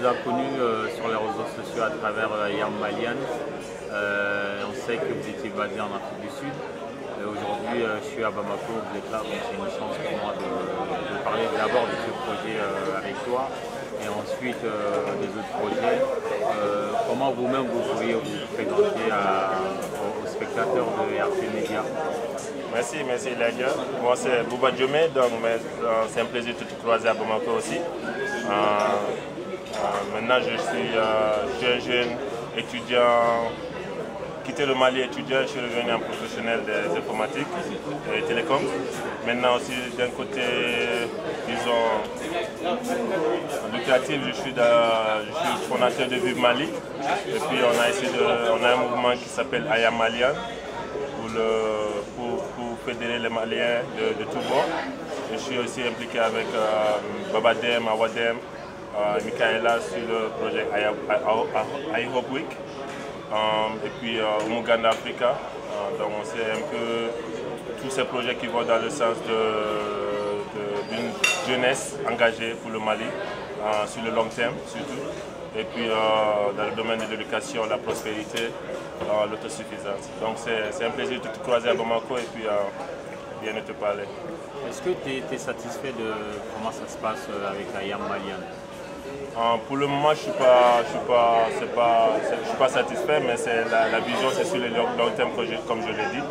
a connu sur les réseaux sociaux à travers Ayam Malian. On sait que vous étiez basé en Afrique du Sud. Aujourd'hui, je suis à Bamako, vous êtes là, donc c'est une chance pour moi de parler d'abord de ce projet avec toi et ensuite des autres projets. Comment vous-même vous pourriez vous présenter aux spectateurs de RT Média? Merci Ladia. Moi c'est Bouba Djomé, donc c'est un plaisir de te croiser à Bamako aussi. Maintenant je suis jeune étudiant, quitté le Mali étudiant, je suis revenu en professionnel des informatiques et télécoms. Maintenant aussi d'un côté, disons, lucratif, je suis fondateur de Vive Mali. Et puis on a un mouvement qui s'appelle Ayam Malian pour fédérer les Maliens de tout bord. Je suis aussi impliqué avec Babadem, Awadem, Michaela sur le projet I Hope Week. Et puis Umuganda Africa. Donc on sait un peu tous ces projets qui vont dans le sens d'une jeunesse engagée pour le Mali, sur le long terme surtout. Et puis dans le domaine de l'éducation, la prospérité, l'autosuffisance. Donc c'est un plaisir de te croiser à Bamako et puis bien de te parler. Est-ce que tu es satisfait de comment ça se passe avec Ayam Malian? Pour le moment, je suis pas satisfait, mais la vision, c'est sur le long terme, comme je l'ai dit.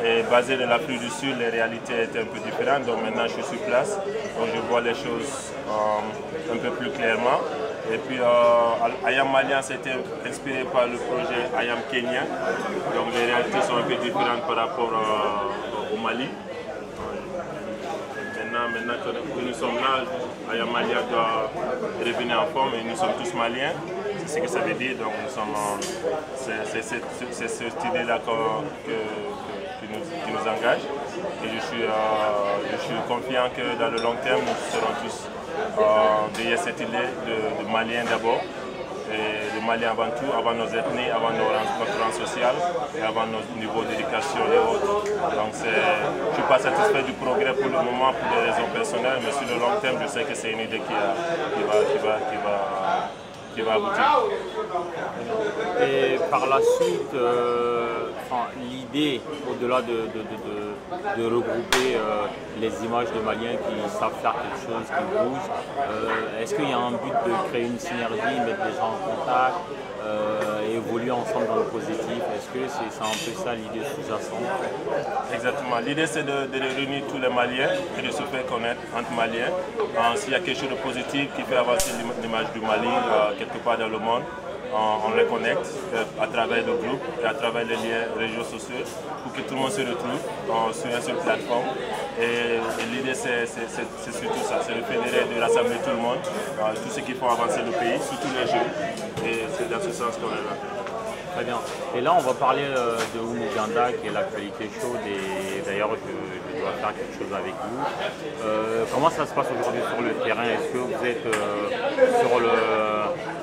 Et basé de l'Afrique du Sud, les réalités étaient un peu différentes. Donc maintenant, je suis sur place, donc je vois les choses un peu plus clairement. Et puis, Ayam Malian s'était inspiré par le projet Ayam Kenya. Donc les réalités sont un peu différentes par rapport au Mali. Maintenant que nous sommes là, Ayam Malian doit revenir en forme et nous sommes tous maliens. C'est ce que ça veut dire. Donc c'est cette idée-là qui nous engage. Et je suis confiant que dans le long terme, nous serons tous derrière cette idée de Maliens d'abord. Et de Mali avant tout, avant nos ethnies, avant notre rang social et avant nos niveaux d'éducation et autres. Donc je ne suis pas satisfait du progrès pour le moment pour des raisons personnelles, mais sur le long terme, je sais que c'est une idée qui va aboutir. Et par la suite, l'idée, au-delà de regrouper les images de Maliens qui savent faire quelque chose, qui bougent, est-ce qu'il y a un but de créer une synergie, mettre des gens en contact, évoluer ensemble dans le positif? Est-ce que c'est un peu ça l'idée sous-jacente? Exactement. L'idée c'est de réunir tous les Maliens et de se faire connaître entre Maliens. S'il y a quelque chose de positif qui fait avancer l'image du Mali quelque part dans le monde, on les connecte à travers le groupe et à travers les liens réseaux sociaux pour que tout le monde se retrouve sur une seule plateforme. Et l'idée c'est surtout ça, c'est de fédérer, de rassembler tout le monde, tous ceux qui font avancer le pays, surtout les jeunes. Et c'est dans ce sens qu'on est là. Très bien. Et là, on va parler de Umuganda, qui est l'actualité chaude, et d'ailleurs, je dois faire quelque chose avec vous. Comment ça se passe aujourd'hui sur le terrain? Est-ce que vous êtes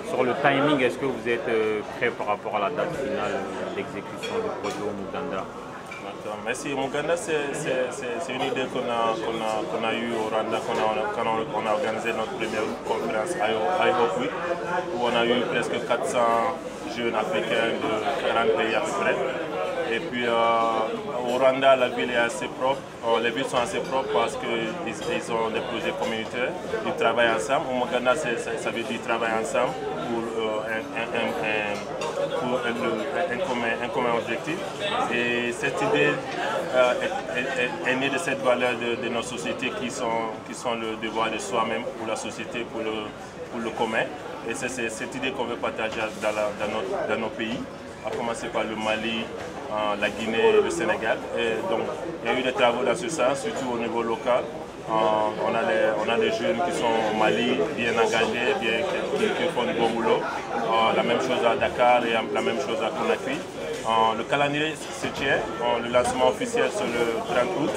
sur le timing, est-ce que vous êtes prêt par rapport à la date finale d'exécution du projet Umuganda? Merci. Umuganda, c'est une idée qu'on a eue au Rwanda quand on a organisé notre première conférence I Hope Week, où on a eu presque 400 jeunes africains de 40 pays à peu près. Et puis au Rwanda, la ville est assez propre. Les villes sont assez propres parce qu'ils ont des projets communautaires, ils travaillent ensemble. Umuganda, ça veut dire travailler ensemble pour un commun objectif. Et cette idée est née de cette valeur de nos sociétés qui sont le devoir de soi-même pour la société, pour le commun. Et c'est cette idée qu'on veut partager dans nos pays, à commencer par le Mali, la Guinée et le Sénégal. Et donc, il y a eu des travaux dans ce sens, surtout au niveau local. On a des jeunes qui sont au Mali, bien engagés, qui font du bon boulot. La même chose à Dakar et la même chose à Conakry. Le calendrier se tient, le lancement officiel c'est le 30 août,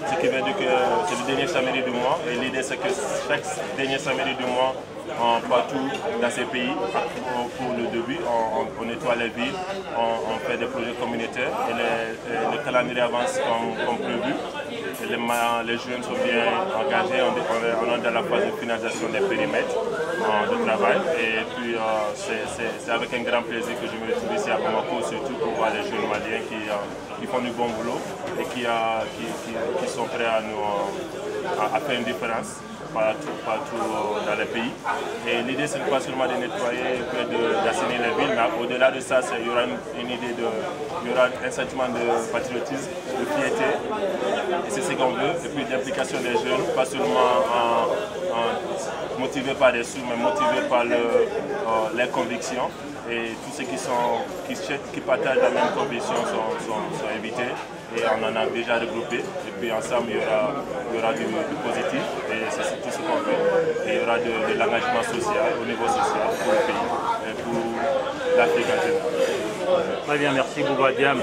ce qui veut dire que c'est le dernier samedi du mois. Et l'idée c'est que chaque dernier samedi du mois, partout dans ces pays, pour le début, on nettoie les villes, on fait des projets communautaires et le calendrier avance comme prévu. Et les jeunes sont bien engagés, on est dans la phase de finalisation des périmètres. de travail. Et puis c'est avec un grand plaisir que je me retrouve ici à Bamako, surtout pour voir les jeunes Maliens qui font du bon boulot et qui sont prêts à faire une différence partout dans le pays. Et l'idée, ce n'est pas seulement de nettoyer et d'assainir les villes, mais au-delà de ça, il y aura une idée il y aura un sentiment de patriotisme, de fierté, et c'est ce qu'on veut, et puis d'implication des jeunes, pas seulement motivés par des sous, mais motivés par leurs convictions. Et tous ceux qui partagent la même conviction sont invités. Et on en a déjà regroupé. Et puis ensemble, il y aura du positif. Et c'est tout ce qu'on veut. Et il y aura de l'engagement social, au niveau social, pour le pays et pour l'Afrique en général. Très bien, merci Bouba Diam.